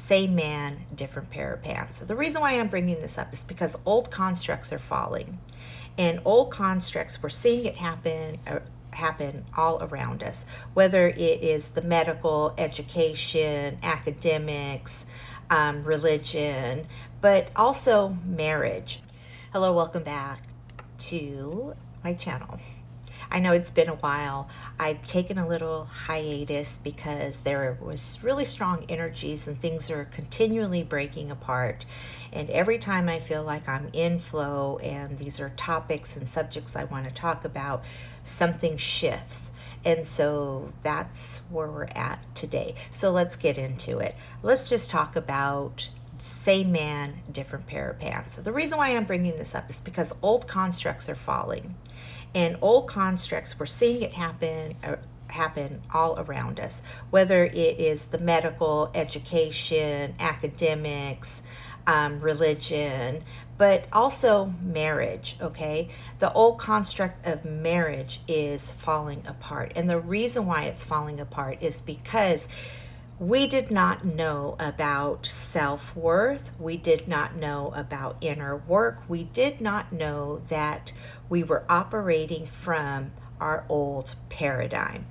same man, different pair of pants. The reason why I'm bringing this up is because old constructs are falling, and old constructs, we're seeing it happen all around us, whether it is the medical, education, academics, religion, but also marriage. Hello, welcome back to my channel. I know it's been a while. I've taken a little hiatus because there was really strong energies and things are continually breaking apart. And every time I feel like I'm in flow and these are topics and subjects I want to talk about, something shifts. And so that's where we're at today. So let's get into it. Let's just talk about same man, different pair of pants. The reason why I'm bringing this up is because old constructs are falling. And old constructs, we're seeing it happen all around us, whether it is the medical, education, academics, religion, but also marriage, okay? The old construct of marriage is falling apart. And the reason why it's falling apart is because we did not know about self-worth. We did not know about inner work. We did not know that we were operating from our old paradigm.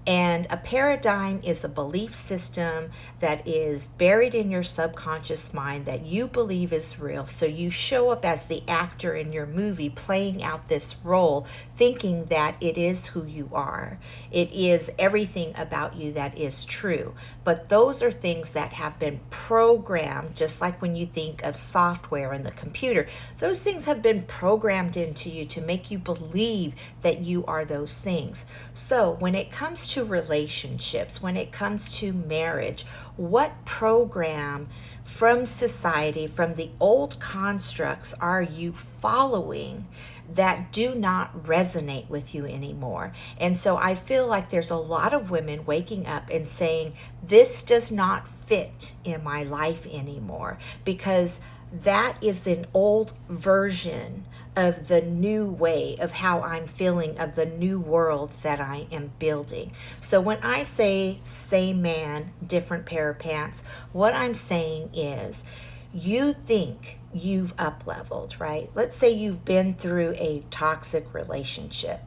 And a paradigm is a belief system that is buried in your subconscious mind that you believe is real. So you show up as the actor in your movie playing out this role, thinking that it is who you are. It is everything about you that is true. But those are things that have been programmed, just like when you think of software in the computer. Those things have been programmed into you to make you believe that you are those things. So when it comes to relationships, when it comes to marriage, what program from society, from the old constructs are you following that do not resonate with you anymore? And so I feel like there's a lot of women waking up and saying, this does not fit in my life anymore, because that is an old version of the new way of how I'm feeling, of the new world that I am building. So when I say same man, different pair of pants, what I'm saying is you think you've up leveled, right? Let's say you've been through a toxic relationship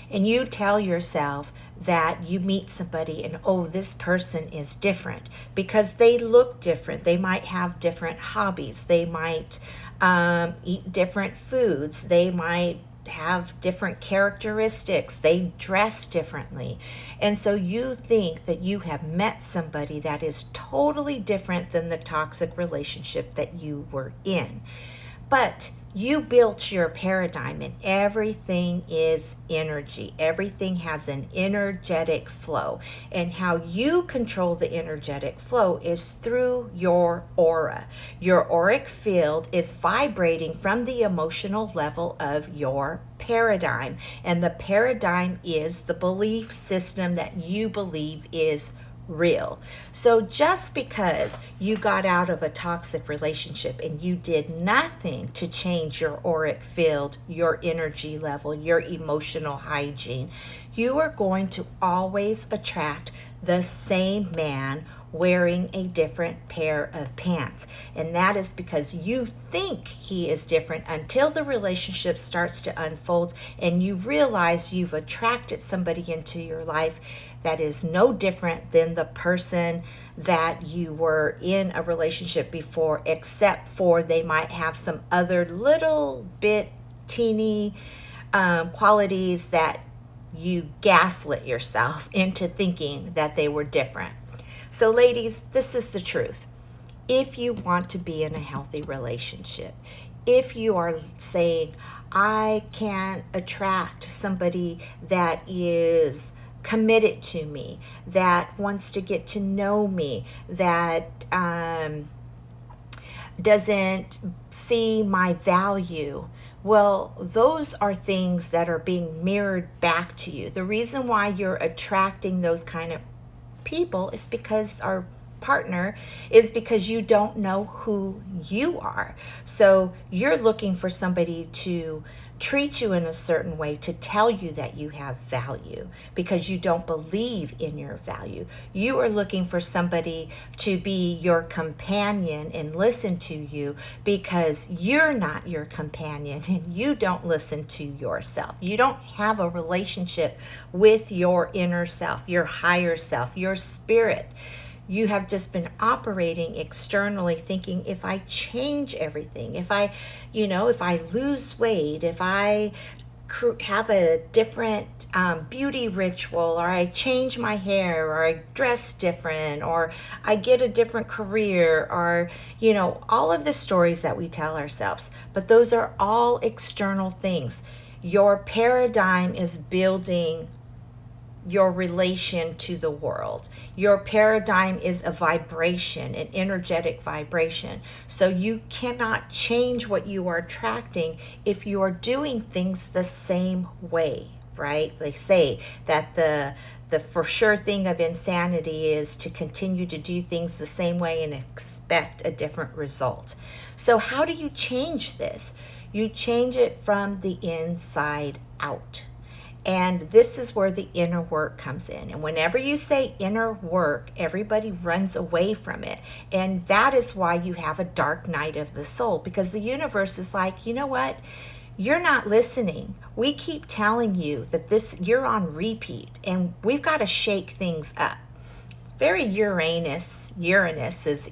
and you tell yourself that you meet somebody and, oh, this person is different because they look different. They might have different hobbies. They might eat different foods. They might have different characteristics. They dress differently. And so you think that you have met somebody that is totally different than the toxic relationship that you were in. But you built your paradigm, and everything is energy. Everything has an energetic flow. And how you control the energetic flow is through your aura. Your auric field is vibrating from the emotional level of your paradigm. And the paradigm is the belief system that you believe is real. So just because you got out of a toxic relationship and you did nothing to change your auric field, your energy level, your emotional hygiene, you are going to always attract the same man wearing a different pair of pants. And that is because you think he is different until the relationship starts to unfold and you realize you've attracted somebody into your life that is no different than the person that you were in a relationship before, except for they might have some other little bit teeny qualities that you gaslit yourself into thinking that they were different. So ladies, this is the truth. If you want to be in a healthy relationship, if you are saying, I can't attract somebody that is committed to me, that wants to get to know me, that doesn't see my value, well, those are things that are being mirrored back to you. The reason why you're attracting those kind of people is because our partner is because you don't know who you are. So you're looking for somebody to treat you in a certain way, to tell you that you have value because you don't believe in your value. You are looking for somebody to be your companion and listen to you because you're not your companion and you don't listen to yourself. You don't have a relationship with your inner self, your higher self, your spirit. You have just been operating externally, thinking if I change everything, if I lose weight, if I have a different beauty ritual, or I change my hair, or I dress different, or I get a different career, or all of the stories that we tell ourselves. But those are all external things. Your paradigm is building your relation to the world. Your paradigm is a vibration, an energetic vibration. So you cannot change what you are attracting if you are doing things the same way, right? They say that the for sure thing of insanity is to continue to do things the same way and expect a different result. So how do you change this? You change it from the inside out. And this is where the inner work comes in. And whenever you say inner work, everybody runs away from it. And that is why you have a dark night of the soul, because the universe is like, you know what? You're not listening. We keep telling you that you're on repeat, and we've got to shake things up. Very Uranus's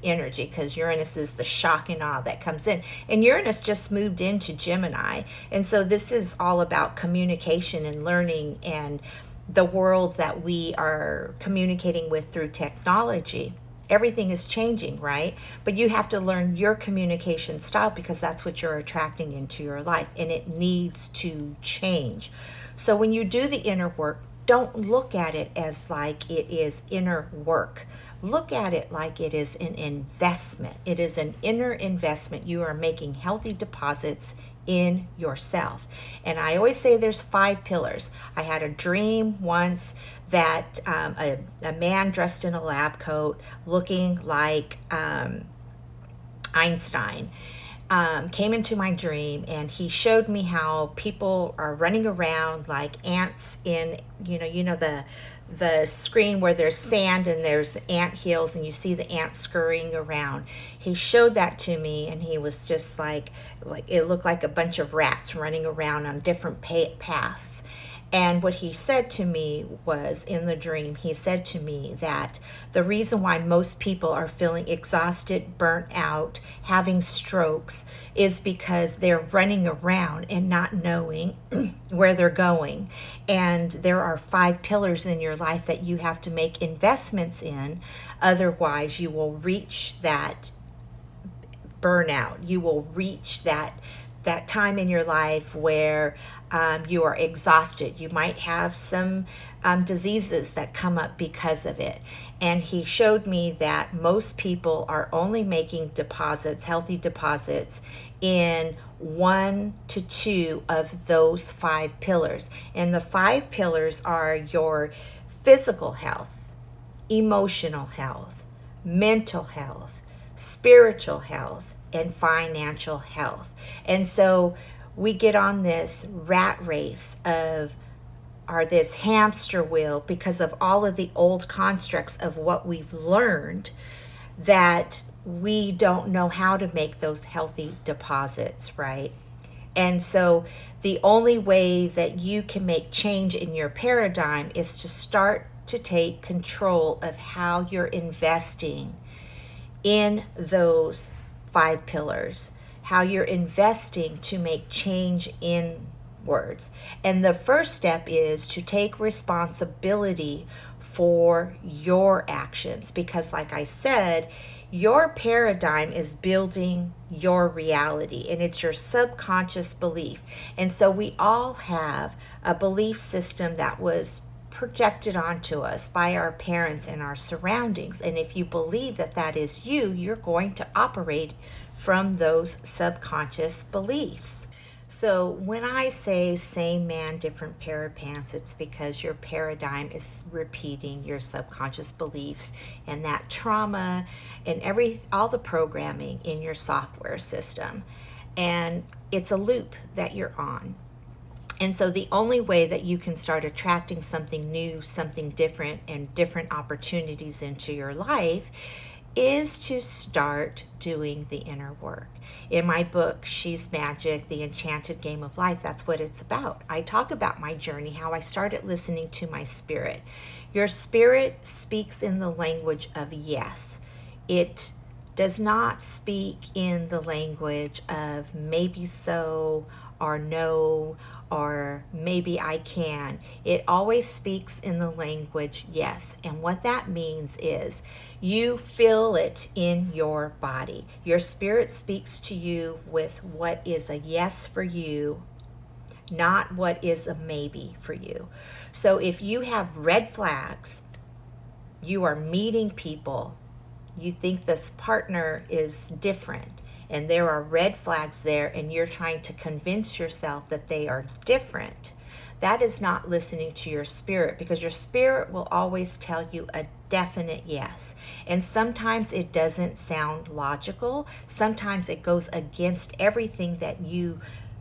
energy, because Uranus is the shock and awe that comes in. And Uranus just moved into Gemini. And so this is all about communication and learning and the world that we are communicating with through technology. Everything is changing, right? But you have to learn your communication style because that's what you're attracting into your life, and it needs to change. So when you do the inner work, don't look at it as like it is inner work. Look at it like it is an investment. It is an inner investment. You are making healthy deposits in yourself. And I always say there's 5 pillars. I had a dream once that a man dressed in a lab coat looking like Einstein came into my dream, and he showed me how people are running around like ants in the screen where there's sand and there's ant hills and you see the ants scurrying around. He showed that to me, and he was just like it looked like a bunch of rats running around on different paths. And what he said to me was, in the dream, he said to me that the reason why most people are feeling exhausted, burnt out, having strokes, is because they're running around and not knowing where they're going. And there are 5 pillars in your life that you have to make investments in. Otherwise, you will reach that burnout. You will reach that time in your life where you are exhausted. You might have some diseases that come up because of it. And he showed me that most people are only making deposits, healthy deposits, in 1 to 2 of those 5 pillars. And the 5 pillars are your physical health, emotional health, mental health, spiritual health, and financial health. And so we get on this rat race or this hamster wheel because of all of the old constructs of what we've learned, that we don't know how to make those healthy deposits, right? And so the only way that you can make change in your paradigm is to start to take control of how you're investing in those 5 pillars, how you're investing to make change inwards. And the first step is to take responsibility for your actions, because like I said, your paradigm is building your reality, and it's your subconscious belief. And so we all have a belief system that was projected onto us by our parents and our surroundings. And if you believe that that is you, you're going to operate from those subconscious beliefs. So when I say same man, different pair of pants, it's because your paradigm is repeating your subconscious beliefs and that trauma and all the programming in your software system. And it's a loop that you're on. And so the only way that you can start attracting something new, something different, and different opportunities into your life is to start doing the inner work. In my book, She's Magic, The Enchanted Game of Life, that's what it's about. I talk about my journey, how I started listening to my spirit. Your spirit speaks in the language of yes. It does not speak in the language of maybe so, or no, or maybe I can. It always speaks in the language yes. And what that means is you feel it in your body. Your spirit speaks to you with what is a yes for you, not what is a maybe for you. So if you have red flags, you are meeting people, you think this partner is different, and there are red flags there, and you're trying to convince yourself that they are different, that is not listening to your spirit, because your spirit will always tell you a definite yes. And sometimes it doesn't sound logical. Sometimes it goes against everything that you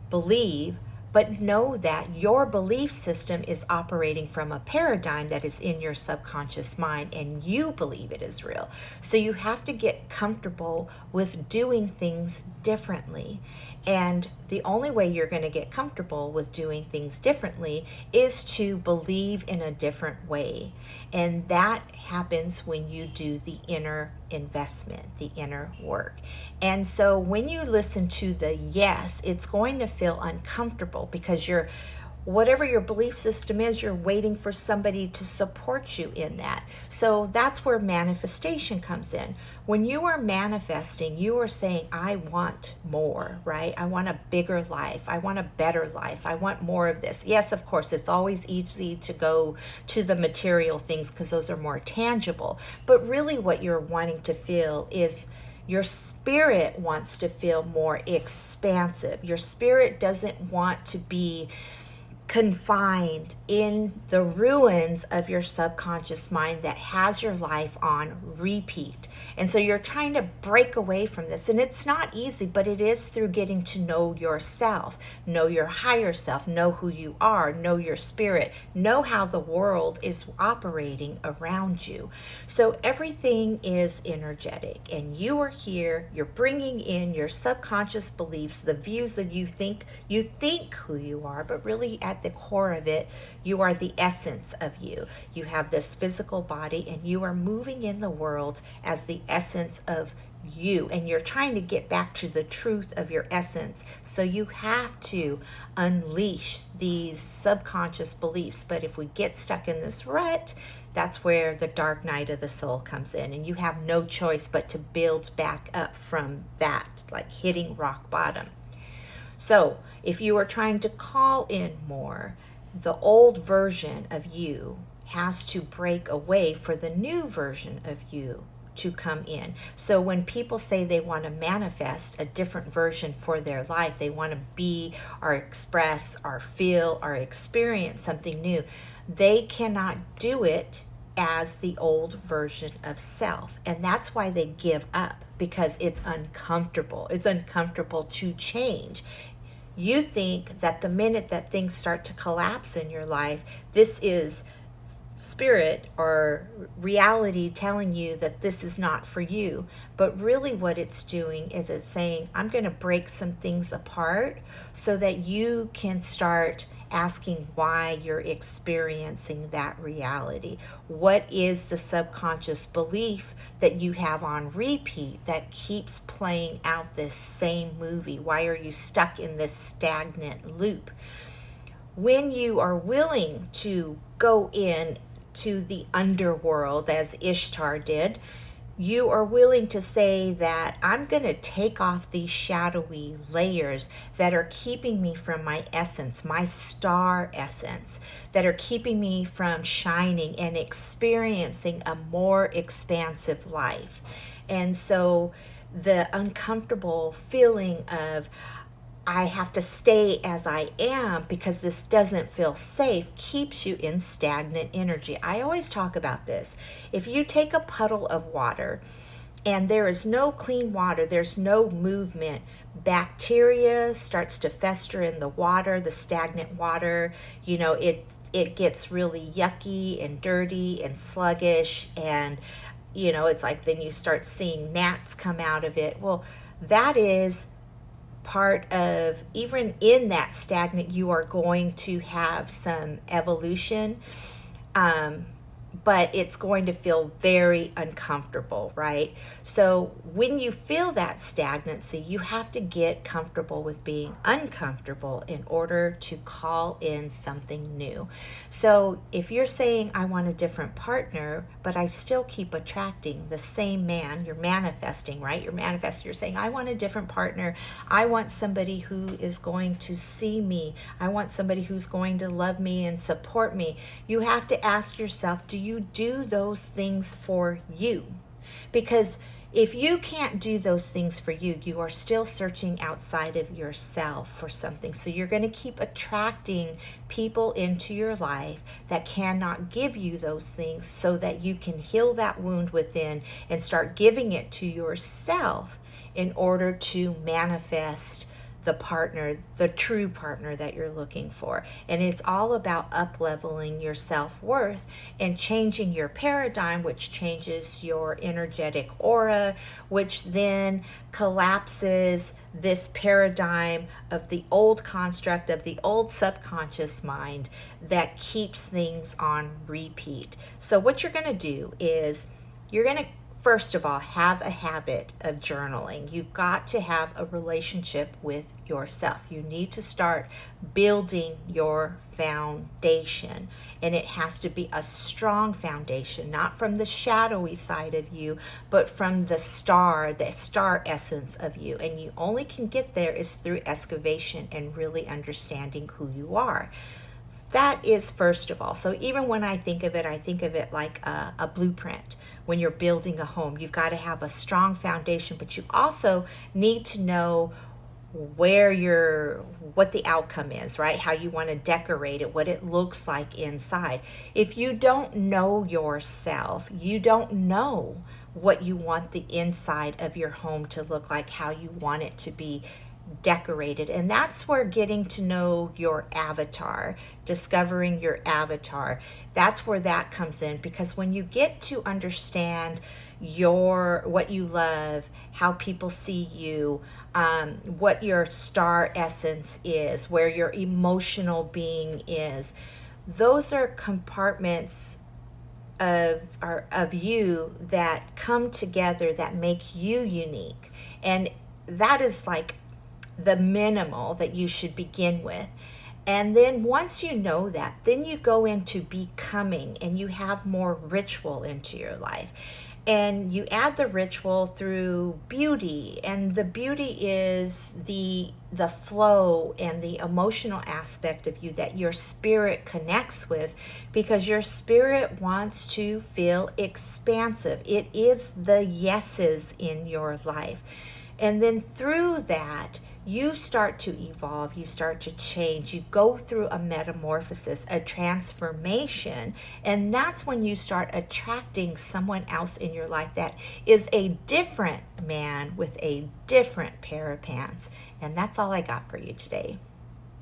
believe. But know that your belief system is operating from a paradigm that is in your subconscious mind, and you believe it is real. So you have to get comfortable with doing things differently. And the only way you're going to get comfortable with doing things differently is to believe in a different way. And that happens when you do the inner investment, the inner work. And so when you listen to the yes, it's going to feel uncomfortable because whatever your belief system is, you're waiting for somebody to support you in that. So that's where manifestation comes in. When you are manifesting, you are saying, I want more, right? I want a bigger life. I want a better life. I want more of this. Yes, of course, it's always easy to go to the material things because those are more tangible. But really what you're wanting to feel is your spirit wants to feel more expansive. Your spirit doesn't want to be confined in the ruins of your subconscious mind that has your life on repeat. And so you're trying to break away from this. And it's not easy, but it is through getting to know yourself, know your higher self, know who you are, know your spirit, know how the world is operating around you. So everything is energetic, and you are here, you're bringing in your subconscious beliefs, the views that you think who you are, but really at the core of it, you are the essence of you. You have this physical body, and you are moving in the world as the essence of you, and you're trying to get back to the truth of your essence. So you have to unleash these subconscious beliefs. But if we get stuck in this rut, that's where the dark night of the soul comes in, and you have no choice but to build back up from that, like hitting rock bottom. So if you are trying to call in more, the old version of you has to break away for the new version of you to come in. So when people say they want to manifest a different version for their life, they want to be or express or feel or experience something new, they cannot do it as the old version of self. And that's why they give up, because it's uncomfortable. It's uncomfortable to change. You think that the minute that things start to collapse in your life, this is spirit or reality telling you that this is not for you. But really what it's doing is it's saying, I'm going to break some things apart so that you can start asking why you're experiencing that reality. What is the subconscious belief that you have on repeat that keeps playing out this same movie? Why are you stuck in this stagnant loop? When you are willing to go in to the underworld, as Ishtar did, you are willing to say that I'm going to take off these shadowy layers that are keeping me from my essence, my star essence, that are keeping me from shining and experiencing a more expansive life. And so the uncomfortable feeling of, I have to stay as I am because this doesn't feel safe, keeps you in stagnant energy. I always talk about this. If you take a puddle of water and there is no clean water, there's no movement, bacteria starts to fester in the water, the stagnant water. It gets really yucky and dirty and sluggish, and it's like then you start seeing gnats come out of it. Well, that is part of, even in that stagnant, you are going to have some evolution, but it's going to feel very uncomfortable, right? So when you feel that stagnancy, you have to get comfortable with being uncomfortable in order to call in something new. So if you're saying, I want a different partner, but I still keep attracting the same man, you're manifesting, right? You're manifesting, you're saying, I want a different partner. I want somebody who is going to see me. I want somebody who's going to love me and support me. You have to ask yourself, do you do those things for you? Because if you can't do those things for you, you are still searching outside of yourself for something. So you're going to keep attracting people into your life that cannot give you those things, so that you can heal that wound within and start giving it to yourself in order to manifest the partner, the true partner that you're looking for. And it's all about up-leveling your self-worth and changing your paradigm, which changes your energetic aura, which then collapses this paradigm of the old construct, of the old subconscious mind that keeps things on repeat. So what you're going to do is you're going to, first of all, have a habit of journaling. You've got to have a relationship with yourself. You need to start building your foundation. And it has to be a strong foundation, not from the shadowy side of you, but from the star essence of you. And you only can get there is through excavation and really understanding who you are. That is first of all. So even when I think of it like a blueprint. When you're building a home, you've got to have a strong foundation, but you also need to know what the outcome is, right? How you want to decorate it, what it looks like inside. If you don't know yourself, you don't know what you want the inside of your home to look like, how you want it to be decorated. And that's where getting to know your avatar, discovering your avatar, that's where that comes in. Because when you get to understand what you love, how people see you, what your star essence is, where your emotional being is, those are compartments of you that come together that make you unique. And that is like the minimal that you should begin with. And then once you know that, then you go into becoming, and you have more ritual into your life. And you add the ritual through beauty, and the beauty is the flow and the emotional aspect of you that your spirit connects with, because your spirit wants to feel expansive. It is the yeses in your life. And then through that, you start to evolve, you start to change, you go through a metamorphosis, a transformation, and that's when you start attracting someone else in your life that is a different man with a different pair of pants. And that's all I got for you today.